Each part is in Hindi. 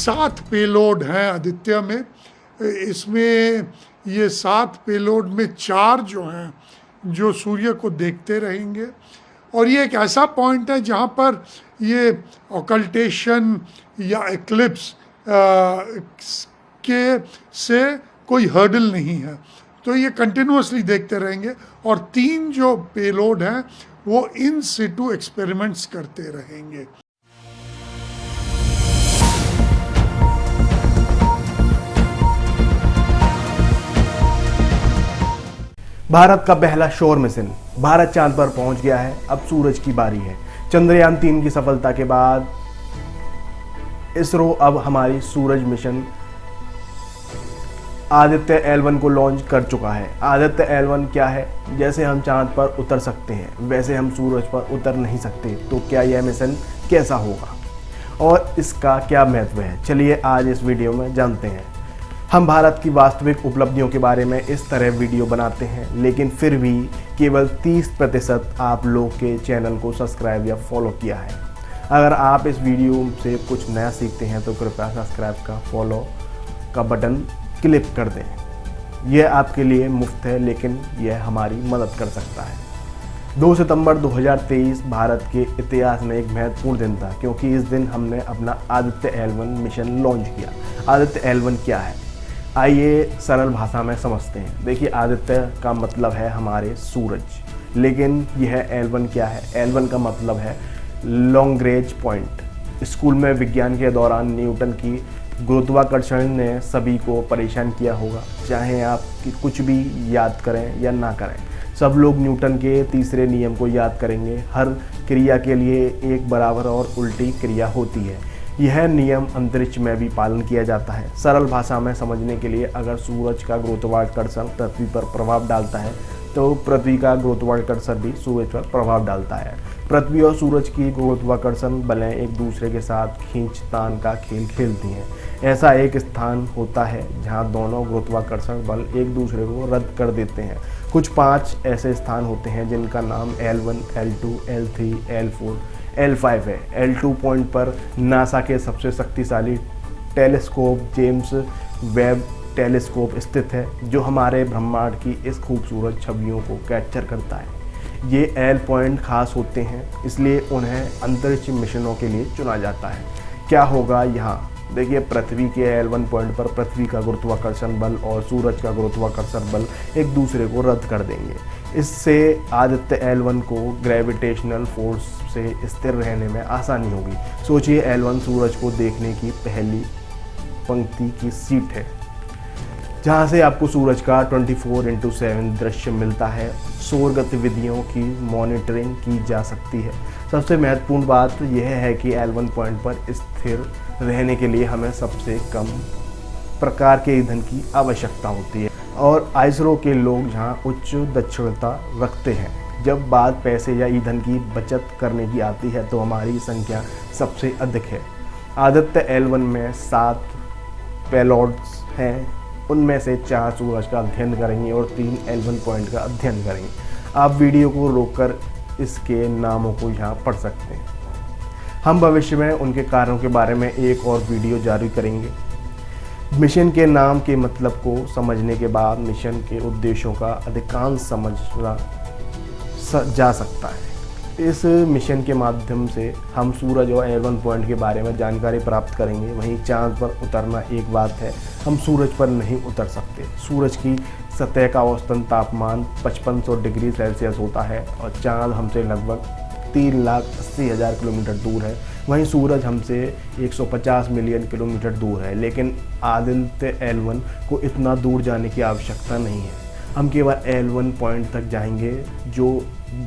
7 पेलोड हैं आदित्य में। इसमें ये 7 पेलोड में 4 जो हैं जो सूर्य को देखते रहेंगे, और ये एक ऐसा पॉइंट है जहाँ पर ये ऑकल्टेशन या एक्लिप्स के से कोई हर्डल नहीं है, तो ये कंटिन्यूसली देखते रहेंगे। और 3 जो पेलोड हैं वो इन सिटू एक्सपेरिमेंट्स करते रहेंगे। भारत का पहला शोर मिशन, भारत चांद पर पहुंच गया है। अब सूरज की बारी है। चंद्रयान 3 की सफलता के बाद इसरो अब हमारी सूरज मिशन आदित्य L1 को लॉन्च कर चुका है। आदित्य L1 क्या है? जैसे हम चांद पर उतर सकते हैं वैसे हम सूरज पर उतर नहीं सकते, तो क्या यह मिशन कैसा होगा और इसका क्या महत्व है, चलिए आज इस वीडियो में जानते हैं। हम भारत की वास्तविक उपलब्धियों के बारे में इस तरह वीडियो बनाते हैं, लेकिन फिर भी केवल 30% आप लोग के चैनल को सब्सक्राइब या फॉलो किया है। अगर आप इस वीडियो से कुछ नया सीखते हैं तो कृपया सब्सक्राइब का फॉलो का बटन क्लिक कर दें। यह आपके लिए मुफ्त है, लेकिन यह हमारी मदद कर सकता है। 2 सितंबर 2023 भारत के इतिहास में एक महत्वपूर्ण दिन था, क्योंकि इस दिन हमने अपना आदित्य L1 मिशन लॉन्च किया। आदित्य L1 क्या है, आइए सरल भाषा में समझते हैं। देखिए, आदित्य का मतलब है हमारे सूरज, लेकिन यह L1 क्या है? L1 का मतलब है लॉन्ग्रेंज पॉइंट। स्कूल में विज्ञान के दौरान न्यूटन की गुरुत्वाकर्षण ने सभी को परेशान किया होगा, चाहे आप कुछ भी याद करें या ना करें। सब लोग न्यूटन के तीसरे नियम को याद करेंगे, हर क्रिया के लिए एक बराबर और उल्टी क्रिया होती है। यह नियम अंतरिक्ष में भी पालन किया जाता है। सरल भाषा में समझने के लिए, अगर सूरज का गुरुत्वाकर्षण पृथ्वी पर प्रभाव डालता है तो पृथ्वी का गुरुत्वाकर्षण भी सूरज पर प्रभाव डालता है। पृथ्वी और सूरज की गुरुत्वाकर्षण बलें एक दूसरे के साथ खींचतान का खेल खेलती हैं। ऐसा एक स्थान होता है जहां दोनों गुरुत्वाकर्षण बल एक दूसरे को रद्द कर देते हैं। कुछ 5 ऐसे स्थान होते हैं जिनका नाम L1, L2, L3, L4, L5 है। L2 पॉइंट पर नासा के सबसे शक्तिशाली टेलीस्कोप जेम्स वेब टेलीस्कोप स्थित है, जो हमारे ब्रह्मांड की इस खूबसूरत छवियों को कैप्चर करता है। ये L पॉइंट खास होते हैं, इसलिए उन्हें अंतरिक्ष मिशनों के लिए चुना जाता है। क्या होगा यहाँ? देखिए, पृथ्वी के L1 पॉइंट पर पृथ्वी का गुरुत्वाकर्षण बल और सूरज का गुरुत्वाकर्षण बल एक दूसरे को रद्द कर देंगे। इससे आदित्य L1 को ग्रेविटेशनल फोर्स से स्थिर रहने में आसानी होगी। सोचिए, L1 सूरज को देखने की पहली पंक्ति की सीट है, जहाँ से आपको सूरज का 24/7 दृश्य मिलता है। सौर गतिविधियों की मॉनिटरिंग की जा सकती है। सबसे महत्वपूर्ण बात यह है कि L1 पॉइंट पर स्थिर रहने के लिए हमें सबसे कम प्रकार के ईंधन की आवश्यकता होती है, और इसरो के लोग जहाँ उच्च दक्षता रखते हैं। जब बात पैसे या ईंधन की बचत करने की आती है तो हमारी संख्या सबसे अधिक है। आदित्य L1 में 7 पेलोड्स हैं, उनमें से 4 सूरज का अध्ययन करेंगे और 3 L1 पॉइंट का अध्ययन करेंगे। आप वीडियो को रोककर इसके नामों को यहाँ पढ़ सकते हैं। हम भविष्य में उनके कार्यों के बारे में एक और वीडियो जारी करेंगे। मिशन के नाम के मतलब को समझने के बाद मिशन के उद्देश्यों का अधिकांश समझा जा सकता है। इस मिशन के माध्यम से हम सूरज और L1 पॉइंट के बारे में जानकारी प्राप्त करेंगे। वहीं चांद पर उतरना एक बात है, हम सूरज पर नहीं उतर सकते। सूरज की सतह का औसतन तापमान 5500 डिग्री सेल्सियस होता है और चांद हमसे लगभग 3,80,000 किलोमीटर दूर है। वहीं सूरज हमसे 150 मिलियन किलोमीटर दूर है, लेकिन आदित्य L1 को इतना दूर जाने की आवश्यकता नहीं है। हम केवल L1 पॉइंट तक जाएंगे, जो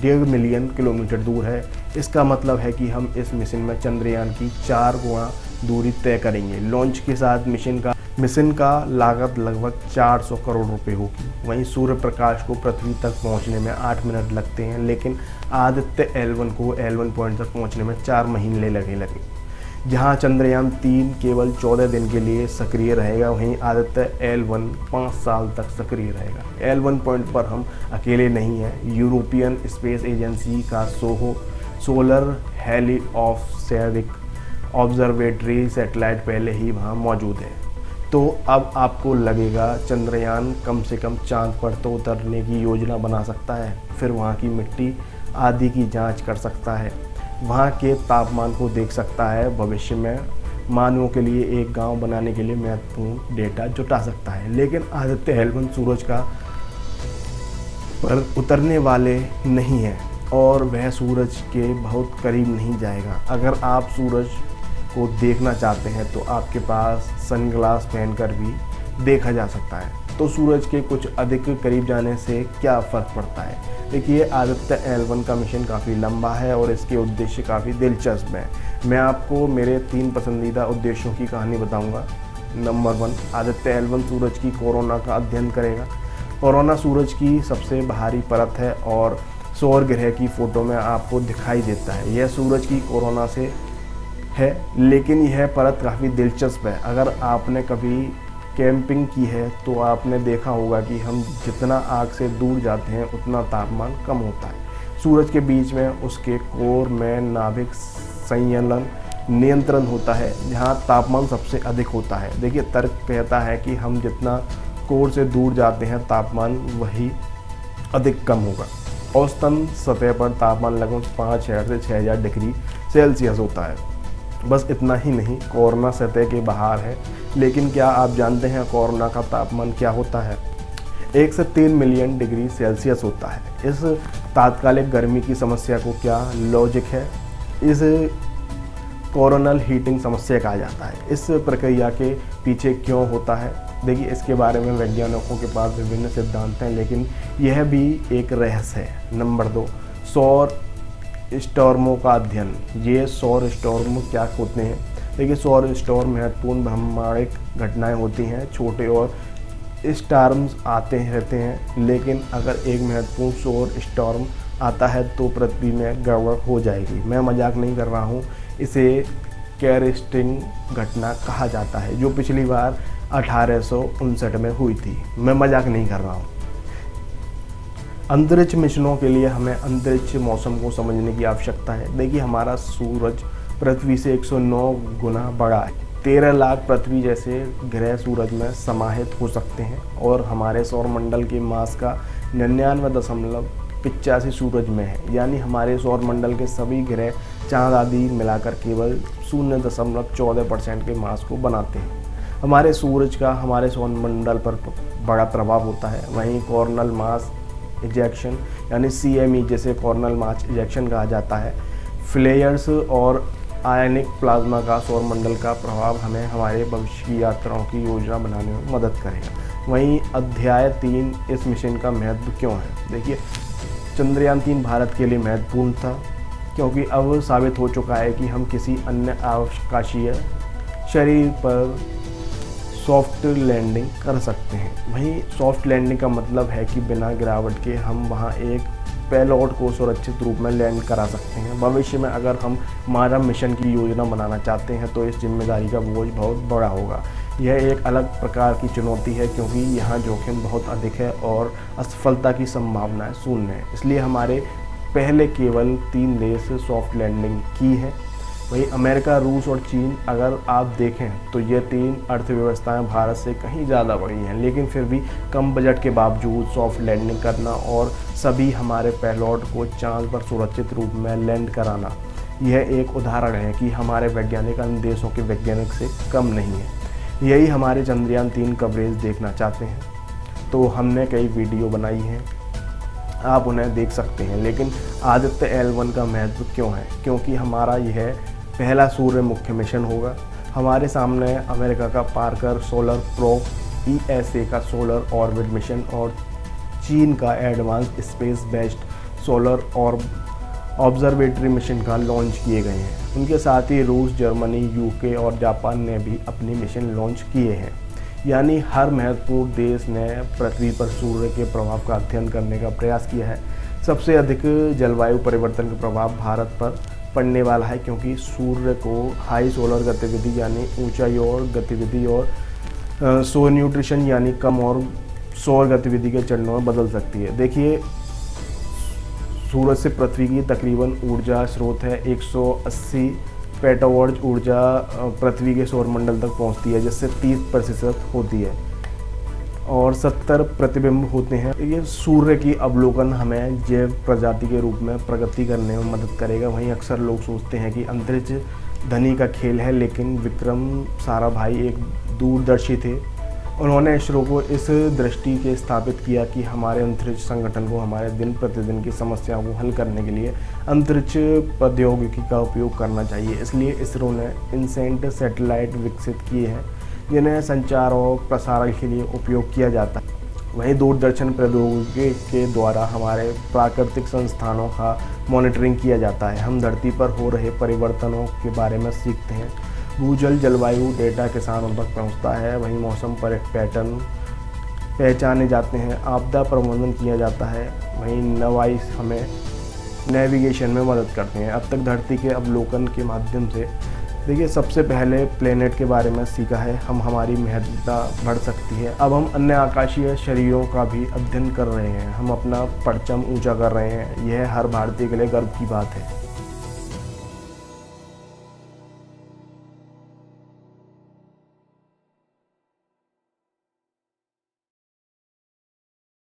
1.5 मिलियन किलोमीटर दूर है। इसका मतलब है कि हम इस मिशन में चंद्रयान की 4 गुना दूरी तय करेंगे। लॉन्च के साथ मिशन का लागत लगभग 400 करोड़ रुपए होगी। वहीं सूर्य प्रकाश को पृथ्वी तक पहुंचने में 8 मिनट लगते हैं, लेकिन आदित्य L1 को L1 पॉइंट तक पहुंचने में 4 महीने लगे। जहां चंद्रयान 3 केवल 14 दिन के लिए सक्रिय रहेगा, वहीं आदित्य L1 5 साल तक सक्रिय रहेगा। L1 पॉइंट पर हम अकेले नहीं हैं। यूरोपियन स्पेस एजेंसी का सोलर हेलिओस्फेरिक ऑब्जर्वेटरी सैटेलाइट पहले ही वहाँ मौजूद है। तो अब आपको लगेगा चंद्रयान कम से कम चांद पर तो उतरने की योजना बना सकता है, फिर वहाँ की मिट्टी आदि की जांच कर सकता है, वहाँ के तापमान को देख सकता है, भविष्य में मानवों के लिए एक गांव बनाने के लिए महत्वपूर्ण डेटा जुटा सकता है। लेकिन आदित्य L1 सूरज का पर उतरने वाले नहीं है और वह सूरज के बहुत करीब नहीं जाएगा। अगर आप सूरज को देखना चाहते हैं तो आपके पास सनग्लास पहनकर भी देखा जा सकता है। तो सूरज के कुछ अधिक करीब जाने से क्या फ़र्क पड़ता है? देखिए, आदित्य L1 का मिशन काफ़ी लंबा है और इसके उद्देश्य काफ़ी दिलचस्प हैं। मैं आपको मेरे 3 पसंदीदा उद्देश्यों की कहानी बताऊंगा। नंबर 1, आदित्य L1 सूरज की कोरोना का अध्ययन करेगा। कोरोना सूरज की सबसे बाहरी परत है और सौर ग्रह की फ़ोटो में आपको दिखाई देता है। यह सूरज की कोरोना से है, लेकिन यह परत काफ़ी दिलचस्प है। अगर आपने कभी कैंपिंग की है तो आपने देखा होगा कि हम जितना आग से दूर जाते हैं उतना तापमान कम होता है। सूरज के बीच में उसके कोर में नाभिक संयलन नियंत्रण होता है, जहां तापमान सबसे अधिक होता है। देखिए, तर्क कहता है कि हम जितना कोर से दूर जाते हैं तापमान वही अधिक कम होगा। औसतन सतह पर तापमान लगभग 5000 से 6000 डिग्री सेल्सियस होता है। बस इतना ही नहीं, कोरोना सतह के बाहर है, लेकिन क्या आप जानते हैं कोरोना का तापमान क्या होता है? 1 से 3 मिलियन डिग्री सेल्सियस होता है। इस तात्कालिक गर्मी की समस्या को क्या लॉजिक है? इस कोरोनल हीटिंग समस्या कहा जाता है। इस प्रक्रिया के पीछे क्यों होता है? देखिए, इसके बारे में वैज्ञानिकों के पास विभिन्न सिद्धांत हैं, लेकिन यह भी एक रहस्य है। नंबर 2, सौर स्टॉर्मों का अध्ययन। ये सौर स्टॉर्म क्या होते हैं? देखिए, सौर स्टॉर्म महत्वपूर्ण ब्रह्मांडिक घटनाएं होती हैं। छोटे और स्टॉर्म्स आते रहते हैं, लेकिन अगर एक महत्वपूर्ण सौर स्टॉर्म आता है तो पृथ्वी में गड़बड़ हो जाएगी। मैं मजाक नहीं कर रहा हूँ, इसे कैरेस्टिंग घटना कहा जाता है, जो पिछली बार 1859 में हुई थी। मैं मजाक नहीं कर रहा हूँ। अंतरिक्ष मिशनों के लिए हमें अंतरिक्ष मौसम को समझने की आवश्यकता है। देखिए, हमारा सूरज पृथ्वी से 109 गुना बड़ा है। 13 लाख पृथ्वी जैसे ग्रह सूरज में समाहित हो सकते हैं और हमारे सौरमंडल के मास का 99.85 सूरज में है। यानी हमारे सौरमंडल के सभी ग्रह चांद आदि मिलाकर केवल 0.14% के मास को बनाते हैं। हमारे सूरज का हमारे सौरमंडल पर बड़ा प्रभाव होता है। वहीं कोरोनल मास इजेक्शन यानी CME, जैसे कोरोनल मास इजेक्शन कहा जाता है, फ्लेयर्स और आयनिक प्लाज्मा का सौरमंडल का प्रभाव हमें हमारे भविष्य की यात्राओं की योजना बनाने में मदद करेगा। वहीं अध्याय 3, इस मिशन का महत्व क्यों है? देखिए, चंद्रयान 3 भारत के लिए महत्वपूर्ण था क्योंकि अब साबित हो चुका है कि हम किसी अन्य आकाशीय शरीर पर सॉफ्ट लैंडिंग कर सकते हैं। वहीं सॉफ्ट लैंडिंग का मतलब है कि बिना गिरावट के हम वहां एक पेलोड को सुरक्षित रूप में लैंड करा सकते हैं। भविष्य में अगर हम मानव मिशन की योजना बनाना चाहते हैं तो इस जिम्मेदारी का बोझ बहुत बड़ा होगा। यह एक अलग प्रकार की चुनौती है क्योंकि यहाँ जोखिम बहुत अधिक है और असफलता की संभावनाएं शून्य है। इसलिए हमारे पहले केवल 3 देश सॉफ्ट लैंडिंग की है। वहीं अमेरिका, रूस और चीन, अगर आप देखें तो ये 3 अर्थव्यवस्थाएं भारत से कहीं ज़्यादा बड़ी हैं, लेकिन फिर भी कम बजट के बावजूद सॉफ्ट लैंडिंग करना और सभी हमारे पेलोड को चांद पर सुरक्षित रूप में लैंड कराना, यह एक उदाहरण है कि हमारे वैज्ञानिक अन्य देशों के वैज्ञानिक से कम नहीं है। यही हमारे चंद्रयान 3 कवरेज देखना चाहते हैं तो हमने कई वीडियो बनाई हैं, आप उन्हें देख सकते हैं। लेकिन आदित्य L1 का महत्व क्यों है? क्योंकि हमारा यह पहला सूर्य मुख्य मिशन होगा। हमारे सामने अमेरिका का पार्कर सोलर प्रोब ESA का सोलर ऑर्बिट मिशन और चीन का advance space based solar observatory mission का लॉन्च किए गए हैं। उनके साथ ही रूस, जर्मनी, UK और जापान ने भी अपने मिशन लॉन्च किए हैं। यानी हर महत्वपूर्ण देश ने पृथ्वी पर सूर्य के प्रभाव का अध्ययन करने का प्रयास किया है। सबसे अधिक जलवायु परिवर्तन का प्रभाव भारत पर पड़ने वाला है क्योंकि सूर्य को हाई सोलर गतिविधि यानी ऊंचाई और गतिविधि और सौर न्यूट्रिशन यानी कम और सौर गतिविधि के चरणों में बदल सकती है। देखिए, सूरज से पृथ्वी की तकरीबन ऊर्जा स्रोत है 180 पेटावाट ऊर्जा पृथ्वी के सौरमंडल तक पहुंचती है, जिससे 30% होती है और 70 प्रतिबिंब होते हैं। ये सूर्य की अवलोकन हमें जैव प्रजाति के रूप में प्रगति करने में मदद करेगा। वहीं अक्सर लोग सोचते हैं कि अंतरिक्ष धनी का खेल है, लेकिन विक्रम साराभाई एक दूरदर्शी थे। उन्होंने इसरो को इस दृष्टि के स्थापित किया कि हमारे अंतरिक्ष संगठन को हमारे दिन प्रतिदिन की समस्याओं को हल करने के लिए अंतरिक्ष प्रौद्योगिकी का उपयोग करना चाहिए। इसलिए इसरो ने इनसेंट सैटेलाइट विकसित किए हैं, जिन्हें संचार और प्रसारण के लिए उपयोग किया जाता है। वहीं दूरदर्शन प्रौद्योगिकी के द्वारा हमारे प्राकृतिक संस्थानों का मॉनिटरिंग किया जाता है। हम धरती पर हो रहे परिवर्तनों के बारे में सीखते हैं। भूजल जलवायु डेटा किसानों तक पहुंचता है। वहीं मौसम पर एक पैटर्न पहचाने जाते हैं। आपदा प्रबंधन किया जाता है। वहीं नवाई हमें नेविगेशन में मदद करते हैं। अब तक धरती के अवलोकन के माध्यम से देखिए सबसे पहले प्लेनेट के बारे में सीखा है। हम हमारी महत्वता बढ़ सकती है। अब हम अन्य आकाशीय शरीरों का भी अध्ययन कर रहे हैं। हम अपना परचम ऊंचा कर रहे हैं। यह हर भारतीय के लिए गर्व की बात है।